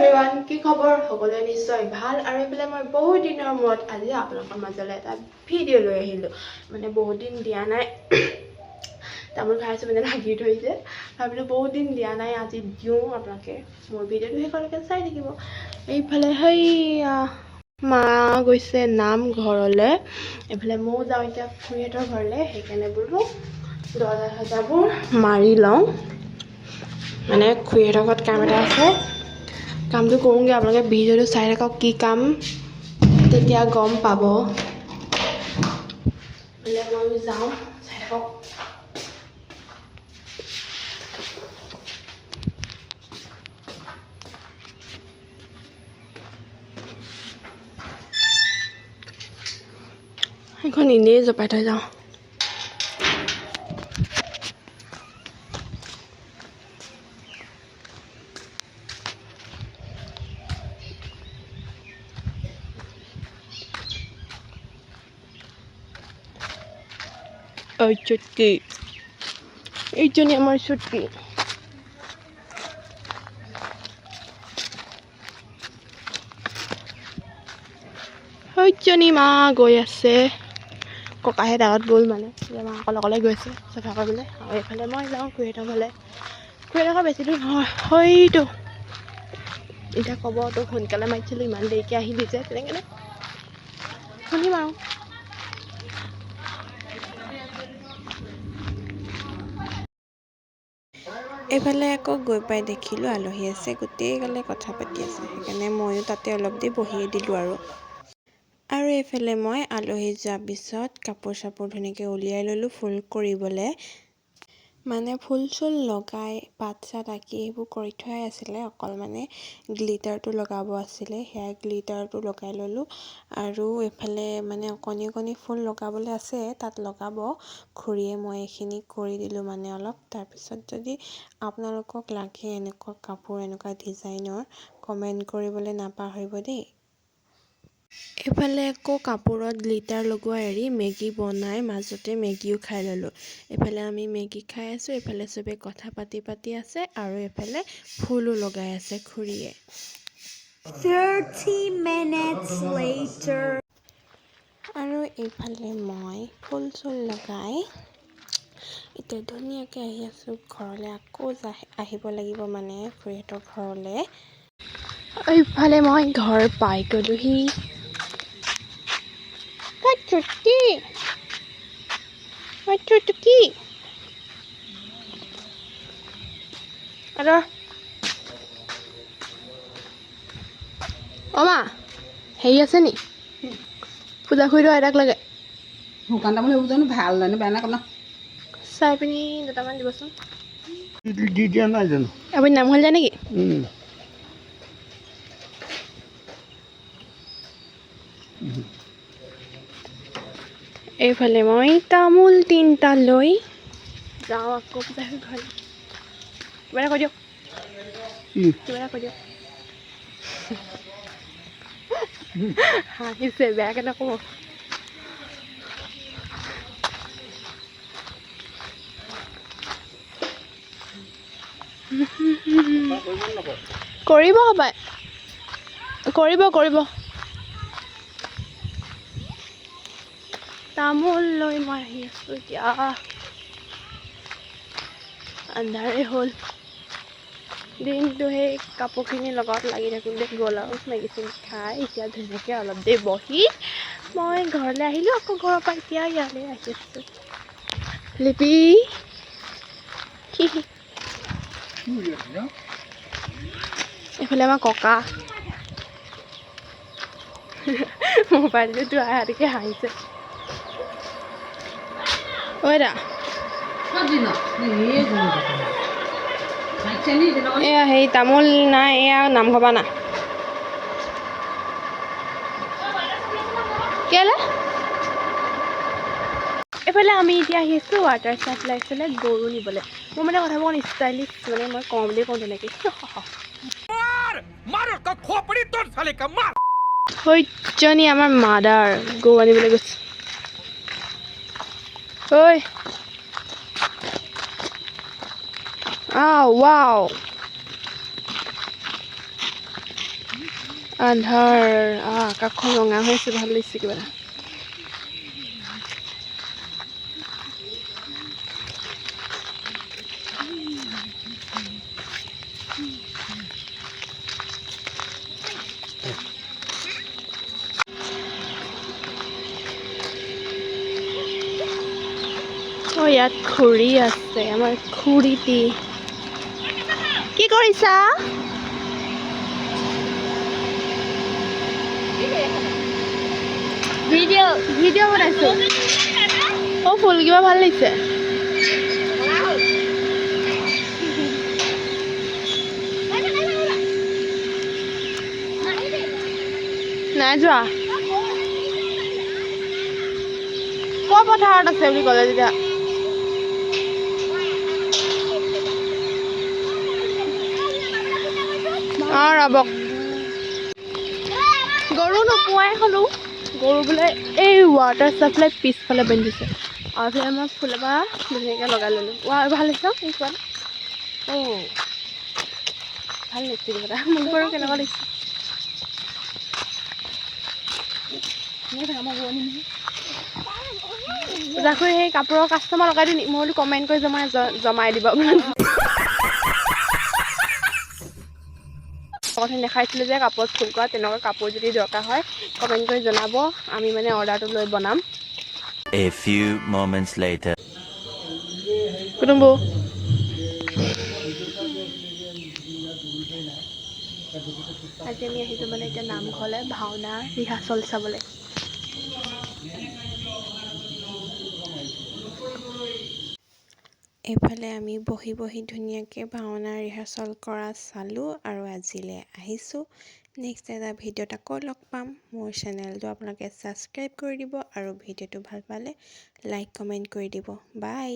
Everyone, কি খবৰ? সকলোৱে নিশ্চয় ভাল। আৰু এইফালে মই বহুত দিনৰ মূৰত আজি আপোনালোকৰ মাজলৈ এটা ভিডিঅ' লৈ আহিলোঁ। মানে বহুত দিন দিয়া নাই, তামোল খাই আছোঁ মানে লাগি ধৰিছে। ভাবিলোঁ বহুত দিন দিয়া নাই, আজি দিওঁ। আপোনালোকে মোৰ ভিডিঅ'টো শেষলৈকে চাই থাকিব। এইফালে সেইয়া মা গৈছে নামঘৰলৈ, এইফালে ময়ো যাওঁ এতিয়া খুৰীহঁতৰ ঘৰলৈ। সেইকাৰণে বোলো দৰ্জা চৰ্জাবোৰ মাৰি লওঁ। মানে খুৰীহঁতৰ ঘৰত কাম এটা আছে, কামটো কৰোঁগৈ। আপোনালোকে ভিডিঅ'টো চাই থাকক, কি কাম তেতিয়া গম পাব। বোলে ময়ো যাওঁ, চাই থাকক। সেইখন এনেই জপাই থৈ যাওঁ। চুটকি, এইজনী আমাৰ চুটকি। সৈজনী মা গৈ আছে, ককাহে দাঁত গ'ল মানে মা অকলে গৈছে চফা কৰিবলৈ। আৰু এইফালে মই যাওঁ খুৰীহঁতৰ ঘৰলৈ। খুৰীহঁতৰ ঘৰ বেছি দূৰ নহয়, হয়তো এতিয়া ক'ব তোক সোনকালে মাতিছিলোঁ, ইমান দেৰিকৈ আহিলি যে, তেনেকৈ শুনিম আৰু। এইফালে আকৌ গৈ পাই দেখিলোঁ আলহী আছে, গোটেই গালে কথা পাতি আছে। সেইকাৰণে ময়ো তাতে অলপ দেৰি বহিয়ে দিলোঁ আৰু এইফালে মই আলহী যোৱাৰ পিছত কাপোৰ চাপোৰ ধুনীয়াকৈ উলিয়াই ল'লোঁ ফুল কৰিবলৈ। মানে ফুল চুল লগাই পাত চাত আঁকি সেইবোৰ কৰি থোৱাই আছিলে, অকল মানে গ্লিটাৰটো লগাব আছিলে। সেয়া গ্লিটাৰটো লগাই ল'লোঁ। আৰু এইফালে মানে অকণি অকণি ফুল লগাবলৈ আছে, তাত লগাব খুৰীয়ে। মই এইখিনি কৰি দিলোঁ মানে অলপ। তাৰপিছত যদি আপোনালোকক লাগে এনেকুৱা কাপোৰ, এনেকুৱা ডিজাইনৰ, কমেণ্ট কৰিবলৈ নাপাহৰিব দেই। এইফালে আকৌ কাপোৰত গ্লিটাৰ লগোৱা এৰি মেগী বনাই মাজতে মেগীও খাই ল'লোঁ। এইফালে আমি মেগী খাই আছোঁ, এইফালে চবে কথা পাতি আছে, আৰু এইফালে ফুলো লগাই আছে খুৰীয়ে। 30 minutes later। আৰু এইফালে মই ফুল চুল লগাই এতিয়া ধুনীয়াকৈ আহি আছোঁ ঘৰলৈ। আকৌ আহিব লাগিব মানে খুৰীহঁতৰ ঘৰলৈ। এইফালে মই ঘৰ পাই গ'লোহি। চুটকি মা হেৰি আছে নি? পূজা খুৰীটো আইতাক লাগে। শুকান তামোল সেইবোৰ জানো ভাল জানো বেয়া নাপাওঁ। চাই পিনি দুটামান দিবচোন। দি দিয়া নাই জানো আপুনি নামঘৰলৈ যায় নেকি? এইফালে মই তামোল 3টা লৈ যাওঁ আকৌ পূজা খুৰীৰ ঘৰলৈ। কিবা এটা কৈ দিয়ক, কিবা এটা কৈ দিয়ক। হাঁহিছে, বেয়াকৈ নক'ব। কৰিব হপায়, কৰিব। তামোল লৈ মই আহি আছোঁ এতিয়া। আন্ধাৰে হ'ল। দিনটো সেই কাপোৰখিনিৰ লগত লাগি থাকোঁতে গ'ল আৰু মেগী চেগী খাই এতিয়া ধুনীয়াকৈ অলপ দেৰি বহি মই ঘৰলৈ আহিলোঁ। আকৌ ঘৰৰ পৰা এতিয়া ইয়ালৈ আহি আছোঁ। লিপি এইফালে আমাৰ ককা মোবাইলটো আহাটিকে হাঁহিছে। ঐ দা, এয়া হেৰি তামোল নাই, এয়া নামঘৰ পৰা না কেলে। এইফালে আমি এতিয়া আহি আছোঁ ৱাটাৰ চাপ্লাই আছিলে গৰু নিবলৈ। মোৰ মানে কথাবোৰ অকণ ষ্টাইলিছ, মানে মই কওঁ বুলি কওঁ তেনেকৈ। সৈজনী আমাৰ মাদাৰ গৰু আনিবলৈ গৈছে। ঐ ৱাও আন্ধাৰ আকাশখন ৰঙা হৈ আছে, ভাল লাগিছে কিবা এটা। ইয়াত খুৰী আছে, আমাৰ খুৰীটি। কি কৰিছা? ভিডিঅ' বনাইছো। ফুল কিবা ভাল লাগিছে। নাই যোৱা। পথাৰত আছে বুলি ক'লে যেতিয়া ৰ'ব। গৰু নোপোৱাই হ'লো। গৰু বোলে এই ৱাটাৰ চাপ্লাই পিছফালে বান্ধিছে। আৰু এতিয়া মই ফুল এপাহ ধুনীয়াকৈ লগাই ল'লোঁ। ভাল লাগিছে এই কিবা ভাল লাগিছে কিবা এটা। মোক বাৰু কেনেকুৱা লাগিছে। পূজাখুৰী সেই কাপোৰৰ কাষ্টমাৰ লগাই দিওঁ নি? মই বোলো কমেণ্ট কৰি জমাই দিব। কথা দেখাইছিলোঁ যে কাপোৰত ফুল কৰা, তেনেকুৱা কাপোৰ যদি দৰকাৰ হয় কমেণ্ট কৰি জনাব। আমি মানে অৰ্ডাৰটো লৈ বনাম। A few moments later. কুটুম্বু আজি আমি আহিছোঁ মানে এতিয়া নামঘৰলৈ ভাওনা ৰিহাৰ্চল চাবলৈ। এইফালে আমি বহি বহি ধুনীয়াকৈ ভাওনা ৰিহাৰ্চল কৰা চালোঁ আৰু আজিলৈ আহিছোঁ। নেক্সট এটা ভিডিঅ'ত আকৌ লগ পাম। মোৰ চেনেলটো আপোনালোকে ছাবস্ক্ৰাইব কৰি দিব আৰু ভিডিঅ'টো ভাল পালে লাইক কমেণ্ট কৰি দিব। বাই।